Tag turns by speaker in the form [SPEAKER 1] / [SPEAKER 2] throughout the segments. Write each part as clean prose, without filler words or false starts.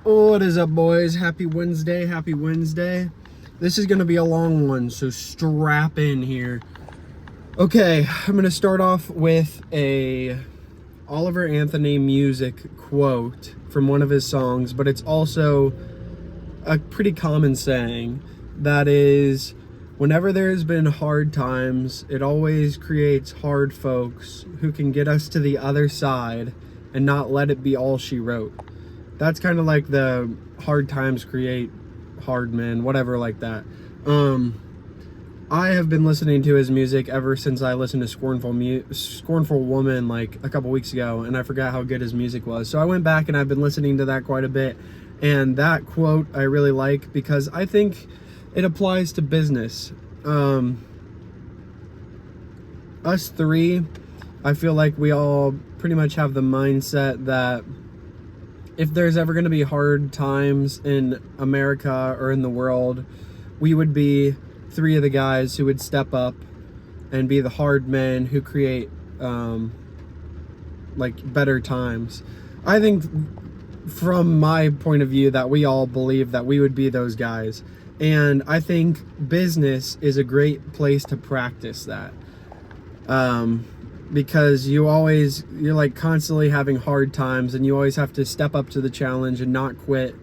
[SPEAKER 1] What is up, boys? Happy Wednesday. Happy Wednesday. This is going to be a long one, so strap in here. Okay, I'm going to start off with a Oliver Anthony music quote from one of his songs, but it's also a pretty common saying that is, whenever there's been hard times, it always creates hard folks who can get us to the other side and not let it be all she wrote. That's kind of like the hard times create hard men, whatever like that. I have been listening to his music ever since I listened to Scornful Woman like a couple weeks ago, and I forgot how good his music was. So I went back and I've been listening to that quite a bit. And that quote I really like because I think it applies to business. Us three, I feel like we all pretty much have the mindset that if there's ever going to be hard times in America or in the world, we would be three of the guys who would step up and be the hard men who create like better times. I think from my point of view that we all believe that we would be those guys, and I think business is a great place to practice that. Because you're like constantly having hard times, and you always have to step up to the challenge and not quit,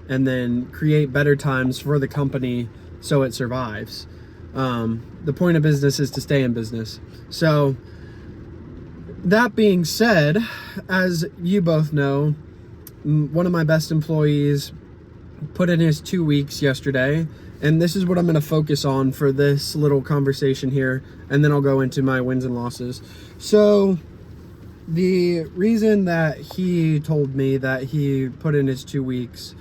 [SPEAKER 1] and then create better times for the company so it survives. The point of business is to stay in business. So that being said, as you both know, one of my best employees put in his 2 weeks yesterday, and this is what I'm going to focus on for this little conversation here, and then I'll go into my wins and losses. So the reason that he told me that he put in his 2 weeks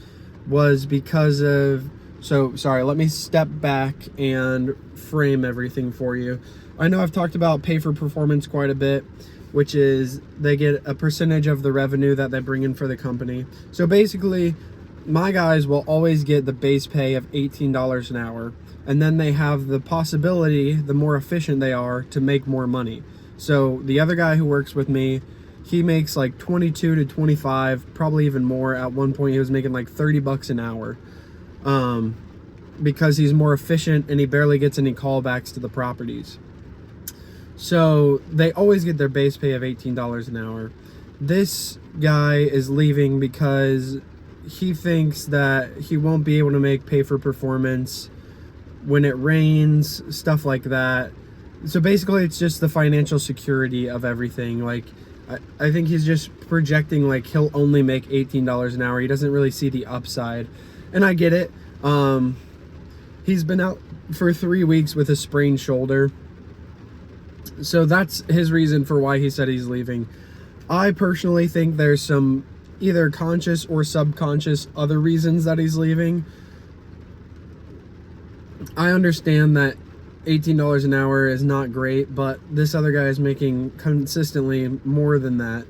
[SPEAKER 1] was because of, let me step back and frame everything for you. I know I've talked about pay for performance quite a bit, which is they get a percentage of the revenue that they bring in for the company. So basically, my guys will always get the base pay of $18 an hour, and then they have the possibility, the more efficient they are, to make more money. So the other guy who works with me, he makes like 22 to 25, probably even more. At one point he was making like $30 an hour, because he's more efficient and he barely gets any callbacks to the properties. So they always get their base pay of $18 an hour. This guy is leaving because he thinks that he won't be able to make pay for performance when it rains, stuff like that. So basically it's just the financial security of everything. Like, I think he's just projecting like he'll only make $18 an hour. He doesn't really see the upside, and I get it. He's been out for 3 weeks with a sprained shoulder, so that's his reason for why he said he's leaving. I personally think there's some either conscious or subconscious other reasons that he's leaving. I understand that $18 an hour is not great, but this other guy is making consistently more than that.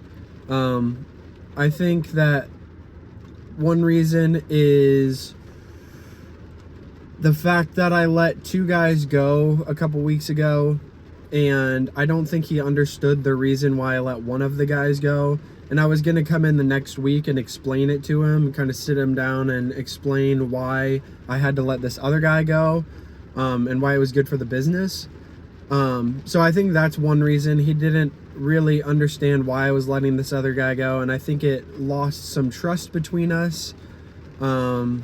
[SPEAKER 1] I think that one reason is the fact that I let two guys go a couple weeks ago, and I don't think he understood the reason why I let one of the guys go. And I was going to come in the next week and explain it to him, kind of sit him down and explain why I had to let this other guy go, and why it was good for the business. So I think that's one reason. He didn't really understand why I was letting this other guy go, and I think it lost some trust between us, and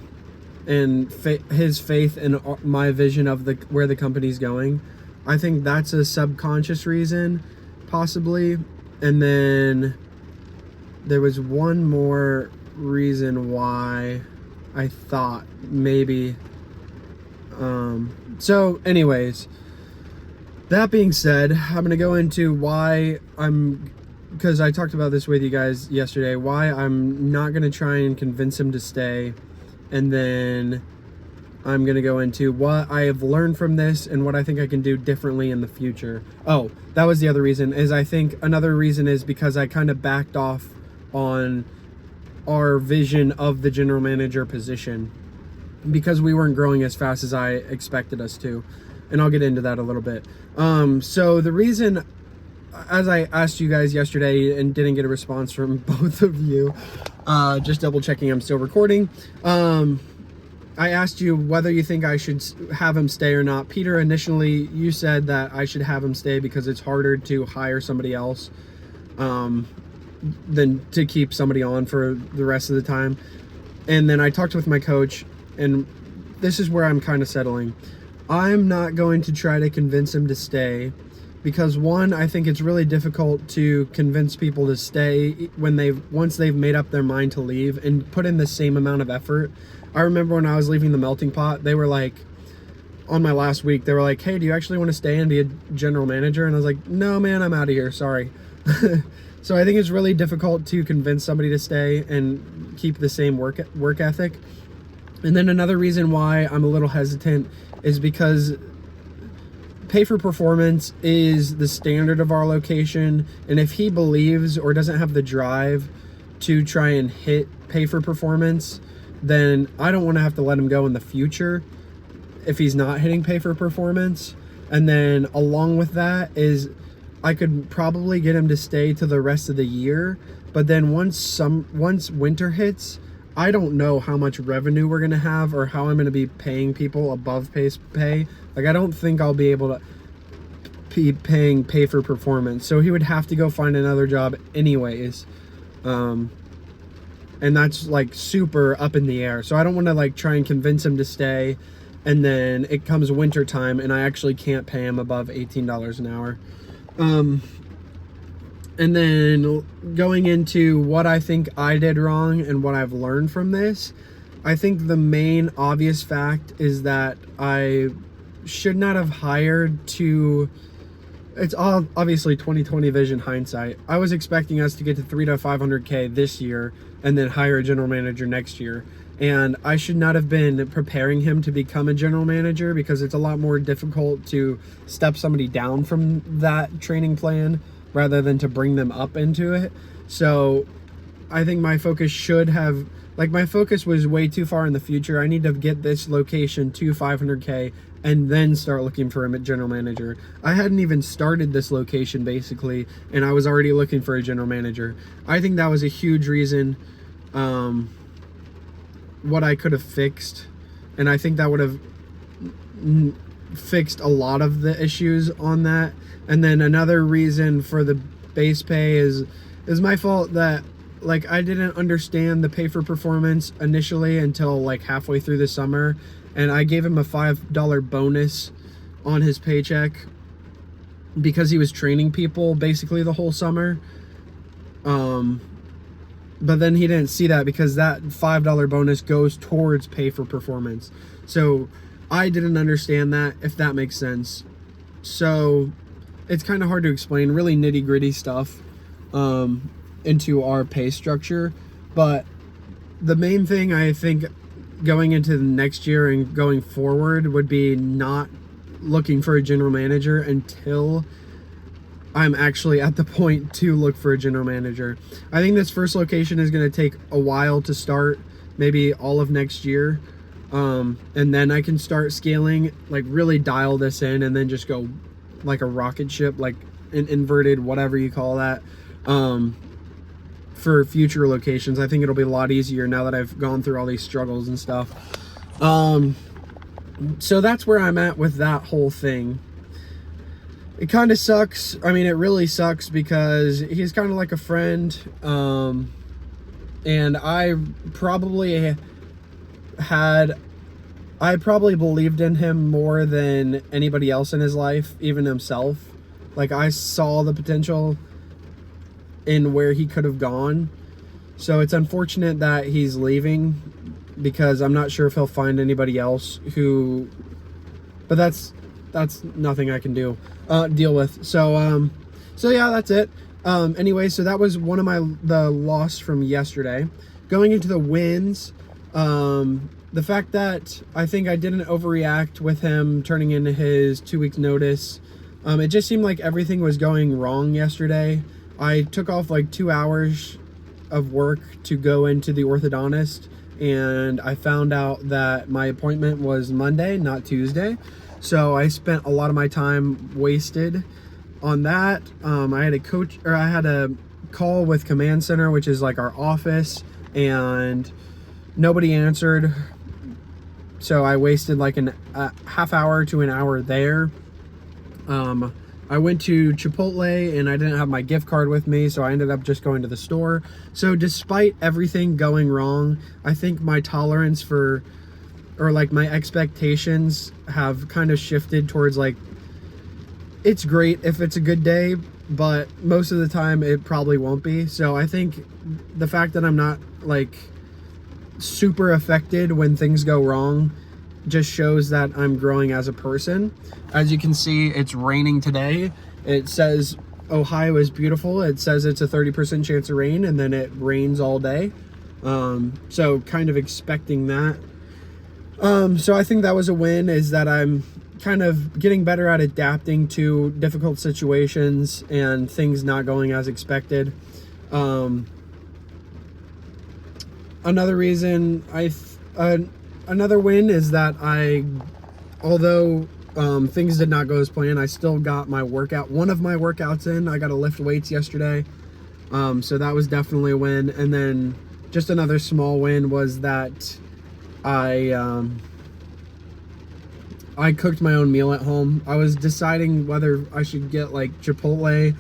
[SPEAKER 1] his faith in my vision of where the company's going. I think that's a subconscious reason, possibly. And then there was one more reason why I thought maybe. So anyways, that being said, I'm going to go into why because I talked about this with you guys yesterday, why I'm not going to try and convince him to stay. And then I'm going to go into what I have learned from this and what I think I can do differently in the future. Oh, that was the other reason. I think another reason is because I kind of backed off on our vision of the general manager position because we weren't growing as fast as I expected us to. And I'll get into that a little bit. So the reason as I asked you guys yesterday and didn't get a response from both of you, just double checking I'm still recording. I asked you whether you think I should have him stay or not. Peter, initially you said that I should have him stay because it's harder to hire somebody else than to keep somebody on for the rest of the time. And then I talked with my coach, and this is where I'm kind of settling. I'm not going to try to convince him to stay because, one, I think it's really difficult to convince people to stay when once they've made up their mind to leave and put in the same amount of effort. I remember when I was leaving the Melting Pot, they were like, on my last week, they were like, hey, do you actually want to stay and be a general manager? And I was like, no, man, I'm out of here. Sorry. So I think it's really difficult to convince somebody to stay and keep the same work ethic. And then another reason why I'm a little hesitant is because pay for performance is the standard of our location. And if he believes or doesn't have the drive to try and hit pay for performance, then I don't want to have to let him go in the future if he's not hitting pay for performance. And then along with that is I could probably get him to stay to the rest of the year. But then once winter hits, I don't know how much revenue we're going to have or how I'm going to be paying people above pay. Like, I don't think I'll be able to be paying pay for performance. So he would have to go find another job anyways. And that's like super up in the air. So I don't want to like try and convince him to stay. And then it comes winter time and I actually can't pay him above $18 an hour. And then going into what I think I did wrong and what I've learned from this, I think the main obvious fact is that I should not have hired to... It's all obviously 2020 vision hindsight. I was expecting us to get to 300 to 500K this year and then hire a general manager next year. And I should not have been preparing him to become a general manager because it's a lot more difficult to step somebody down from that training plan rather than to bring them up into it. So I think my focus should have, like, my focus was way too far in the future. I need to get this location to 500K and then start looking for a general manager. I hadn't even started this location basically, and I was already looking for a general manager. I think that was a huge reason what I could have fixed, and I think that would have fixed a lot of the issues on that. And then another reason for the base pay is my fault that, like, I didn't understand the pay for performance initially until like halfway through the summer, and I gave him a $5 bonus on his paycheck because he was training people basically the whole summer. But then he didn't see that because that $5 bonus goes towards pay for performance. So I didn't understand that, if that makes sense. So it's kind of hard to explain, really nitty gritty stuff into our pay structure. But the main thing I think going into the next year and going forward would be not looking for a general manager until I'm actually at the point to look for a general manager. I think this first location is going to take a while to start, maybe all of next year. And then I can start scaling, like really dial this in and then just go like a rocket ship, like an inverted, whatever you call that, for future locations. I think it'll be a lot easier now that I've gone through all these struggles and stuff. So that's where I'm at with that whole thing. It kind of sucks. I mean, it really sucks because he's kind of like a friend. And I probably believed in him more than anybody else in his life, even himself. Like, I saw the potential in where he could have gone. So it's unfortunate that he's leaving because I'm not sure if he'll find anybody else who, but that's nothing I can deal with. So yeah, that's it. Anyway, so that was one of the loss from yesterday. Going into the wins, the fact that I think I didn't overreact with him turning in his 2 weeks notice. It just seemed like everything was going wrong yesterday. I took off like 2 hours of work to go into the orthodontist, and I found out that my appointment was Monday, not Tuesday. So I spent a lot of my time wasted on that, I had a call with Command Center, which is like our office, and nobody answered. So I wasted like a half hour to an hour there. I went to Chipotle and I didn't have my gift card with me, so I ended up just going to the store. So despite everything going wrong, I think my tolerance for, or like my expectations have kind of shifted towards like, it's great if it's a good day, but most of the time it probably won't be. So I think the fact that I'm not like super affected when things go wrong just shows that I'm growing as a person. As you can see, it's raining today. It says Ohio is beautiful. It says it's a 30% chance of rain, and then it rains all day. So kind of expecting that. So I think that was a win, is that I'm kind of getting better at adapting to difficult situations and things not going as expected. Another reason another win is that although things did not go as planned, I still got one of my workouts in. I got to lift weights yesterday. So that was definitely a win. And then just another small win was that I cooked my own meal at home. I was deciding whether I should get like Chipotle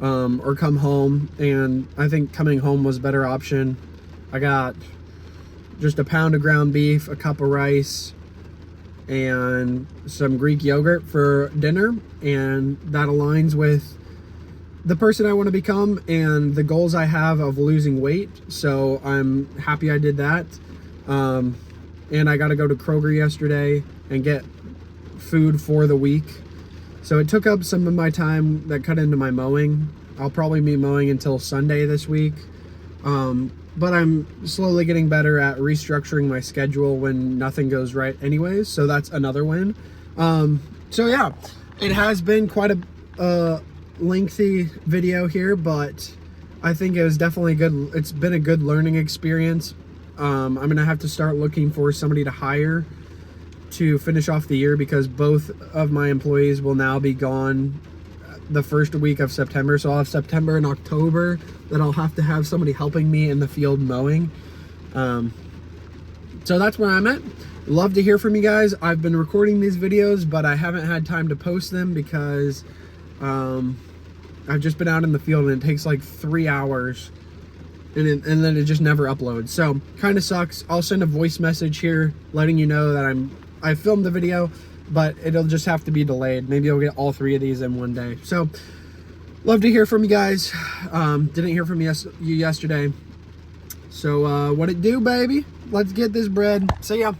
[SPEAKER 1] or come home, and I think coming home was a better option. I got just a pound of ground beef, a cup of rice, and some Greek yogurt for dinner, and that aligns with the person I want to become and the goals I have of losing weight. So I'm happy I did that. And I got to go to Kroger yesterday and get food for the week. So it took up some of my time that cut into my mowing. I'll probably be mowing until Sunday this week. But I'm slowly getting better at restructuring my schedule when nothing goes right anyways. So that's another win. So yeah, it has been quite a lengthy video here, but I think it was definitely good. It's been a good learning experience. I'm going to have to start looking for somebody to hire to finish off the year, because both of my employees will now be gone the first week of September. So I'll have September and October that I'll have to have somebody helping me in the field mowing. So that's where I'm at. Love to hear from you guys. I've been recording these videos, but I haven't had time to post them because I've just been out in the field and it takes like 3 hours. And then it just never uploads. So kind of sucks. I'll send a voice message here letting you know that I filmed the video, but it'll just have to be delayed. Maybe I'll get all 3 of these in one day. So love to hear from you guys. Didn't hear from you yesterday. So what it do, baby? Let's get this bread. See ya.